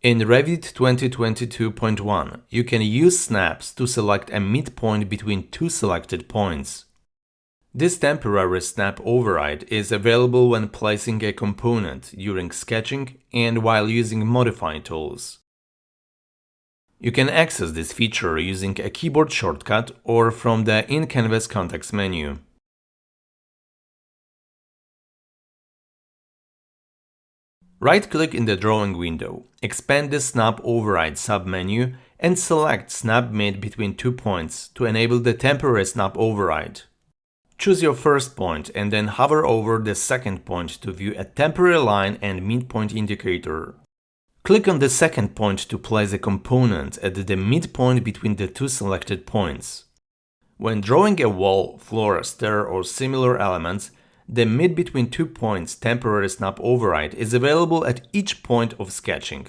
In Revit 2022.1, you can use snaps to select a midpoint between two selected points. This temporary snap override is available when placing a component during sketching and while using modify tools. You can access this feature using a keyboard shortcut or from the in-canvas context menu. Right-click in the drawing window, expand the Snap Override submenu and select Snap Mid between two points to enable the temporary snap override. Choose your first point and then hover over the second point to view a temporary line and midpoint indicator. Click on the second point to place a component at the midpoint between the two selected points. When drawing a wall, floor, stair or similar elements, the mid between two points temporary snap override is available at each point of sketching.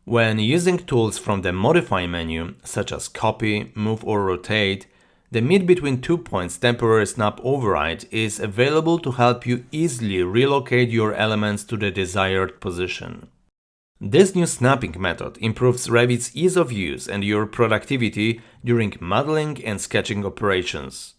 When using tools from the Modify menu, such as Copy, Move or Rotate, the mid between two points temporary snap override is available to help you easily relocate your elements to the desired position. This new snapping method improves Revit's ease of use and your productivity during modeling and sketching operations.